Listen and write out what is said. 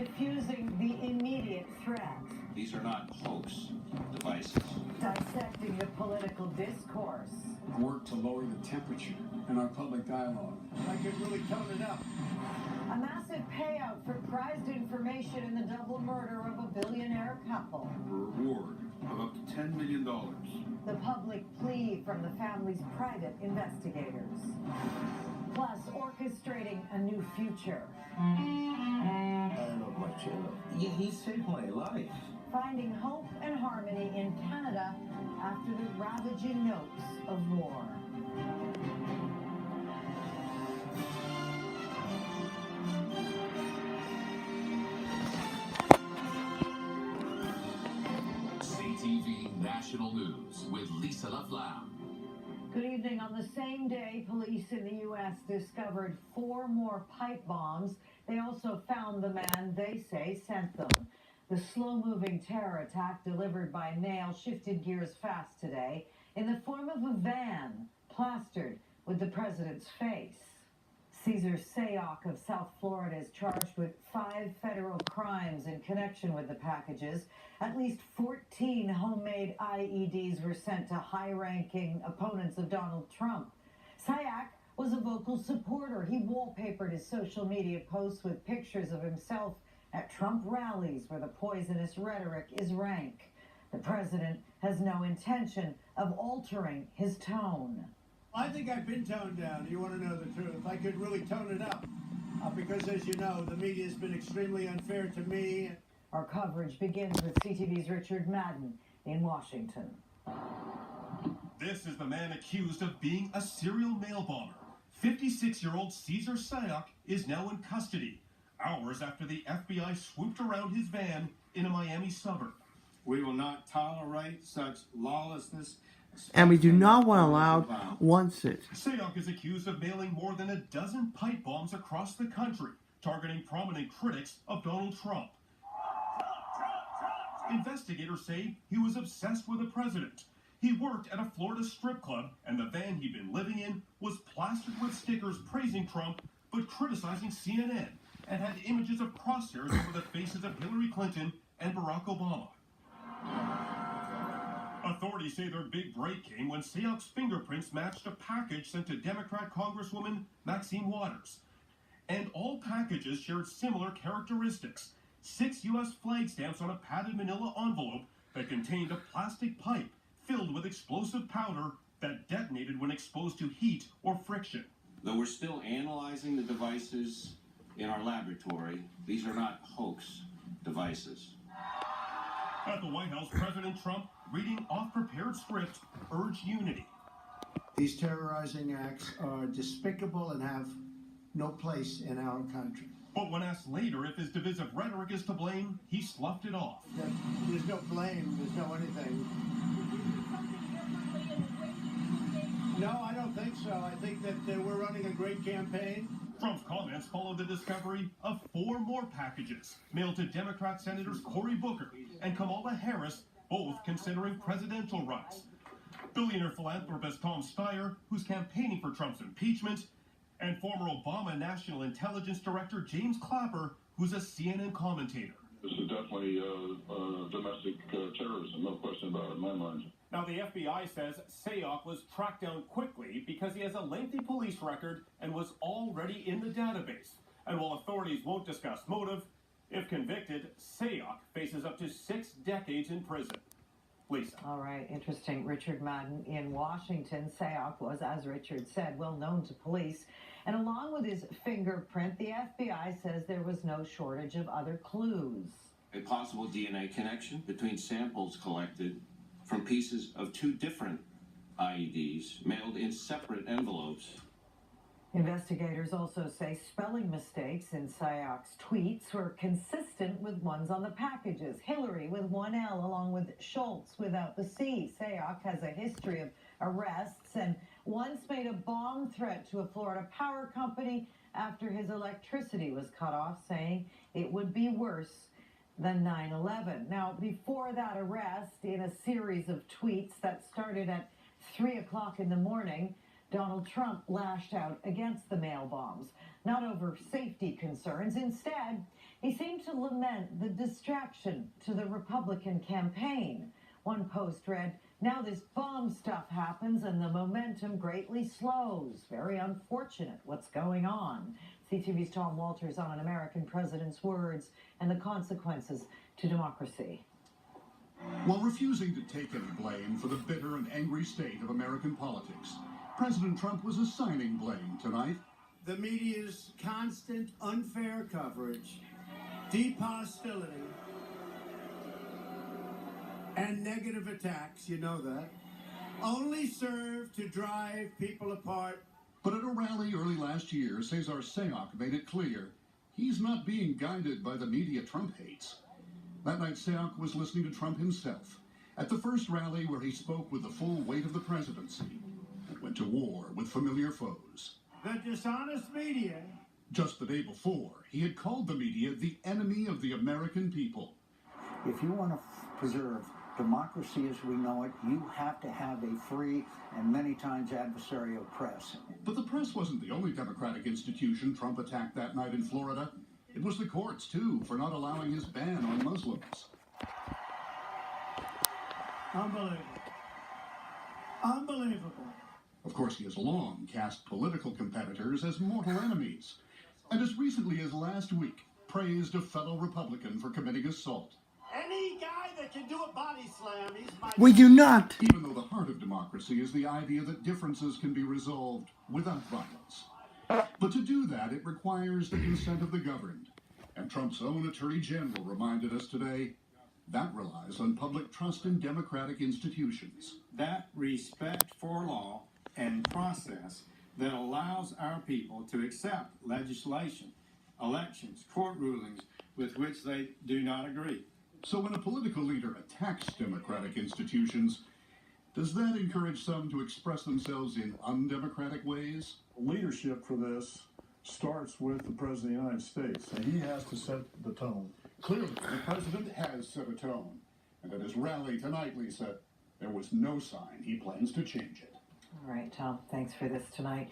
diffusing the immediate threat. These are not hoax devices. Dissecting the political discourse. Work to lower the temperature in our public dialogue. I could really tone it up. A massive payout for prized information in the double murder of a billionaire couple. A reward of up to $10 million. The public plea from the family's private investigators. Plus, orchestrating a new future. I love my channel. He saved my life. Finding hope and harmony in Canada after the ravaging notes of war. CTV National News with Lisa Laflamme. Good evening. On the same day, police in the U.S. discovered 4 more pipe bombs. They also found the man they say sent them. The slow-moving terror attack delivered by mail shifted gears fast today in the form of a van plastered with the president's face. Cesar Sayoc of South Florida is charged with 5 federal crimes in connection with the packages. At least 14 homemade IEDs were sent to high-ranking opponents of Donald Trump. Sayoc was a vocal supporter. He wallpapered his social media posts with pictures of himself at Trump rallies where the poisonous rhetoric is rank. The president has no intention of altering his tone. I think I've been toned down. You want to know the truth? I could really tone it up. Because, as you know, the media has been extremely unfair to me. Our coverage begins with CTV's Richard Madden in Washington. This is the man accused of being a serial mail bomber. 56-year-old Cesar Sayoc is now in custody, hours after the FBI swooped around his van in a Miami suburb. We will not tolerate such lawlessness. And we do not want to allow it. Sayoc is accused of mailing more than a dozen pipe bombs across the country, targeting prominent critics of Donald Trump. Investigators say he was obsessed with the president. He worked at a Florida strip club, and the van he'd been living in was plastered with stickers praising Trump, but criticizing CNN, and had images of crosshairs over the faces of Hillary Clinton and Barack Obama. Authorities say their big break came when Sayoc's fingerprints matched a package sent to Democrat Congresswoman Maxine Waters. And all packages shared similar characteristics. 6 U.S. flag stamps on a padded manila envelope that contained a plastic pipe filled with explosive powder that detonated when exposed to heat or friction. Though we're still analyzing the devices in our laboratory, these are not hoax devices. At the White House, President Trump, reading off prepared script, urged unity. These terrorizing acts are despicable and have no place in our country. But when asked later if his divisive rhetoric is to blame, he sloughed it off. There's no blame. There's no anything. No, I don't think so. I think that we're running a great campaign. Trump's comments followed the discovery of 4 more packages mailed to Democrat Senators Cory Booker and Kamala Harris, both considering presidential runs. Billionaire philanthropist Tom Steyer, who's campaigning for Trump's impeachment, and former Obama National Intelligence Director James Clapper, who's a CNN commentator. This is definitely domestic terrorism, no question about it in my mind. Now, the FBI says Sayoc was tracked down quickly because he has a lengthy police record and was already in the database. And while authorities won't discuss motive, if convicted, Sayoc faces up to 6 decades in prison. Lisa. All right, interesting. Richard Madden in Washington. Sayoc was, as Richard said, well known to police. And along with his fingerprint, the FBI says there was no shortage of other clues. A possible DNA connection between samples collected from pieces of 2 different IEDs mailed in separate envelopes. Investigators also say spelling mistakes in Sayoc's tweets were consistent with ones on the packages. Hillary with 1 L along with Schultz without the C. Sayoc has a history of arrests and once made a bomb threat to a Florida power company after his electricity was cut off, saying it would be worse than 9/11. Now, before that arrest, in a series of tweets that started at 3 o'clock in the morning, Donald Trump lashed out against the mail bombs, not over safety concerns. Instead, he seemed to to lament the distraction to the Republican campaign. One post read, "Now this bomb stuff happens and the momentum greatly slows. Very unfortunate what's going on." CTV's Tom Walters on an American president's words and the consequences to democracy. While refusing to take any blame for the bitter and angry state of American politics, President Trump was assigning blame tonight. The media's constant unfair coverage, deep hostility, and negative attacks, you know that, only serve to drive people apart. But at a rally early last year, Cesar Sayoc made it clear he's not being guided by the media Trump hates. That night, Sayoc was listening to Trump himself at the first rally where he spoke with the full weight of the presidency and went to war with familiar foes. The dishonest media. Just the day before, he had called the media the enemy of the American people. If you want to preserve democracy as we know it, you have to have a free and many times adversarial press. But the press wasn't the only democratic institution Trump attacked that night in Florida. It was the courts, too, for not allowing his ban on Muslims. Unbelievable. Unbelievable. Of course, he has long cast political competitors as mortal enemies, and as recently as last week, praised a fellow Republican for committing assault. Any guy that can do a body slam, he's my... We do not. Even though the heart of democracy is the idea that differences can be resolved without violence. But to do that, it requires the consent of the governed. And Trump's own Attorney General reminded us today that relies on public trust in democratic institutions. That respect for law and process that allows our people to accept legislation, elections, court rulings with which they do not agree. So when a political leader attacks democratic institutions, does that encourage some to express themselves in undemocratic ways? Leadership for this starts with the President of the United States, and he has to set the tone. Clearly, the president has set a tone. And at his rally tonight, Lisa, there was no sign he plans to change it. All right, Tom, thanks for this tonight.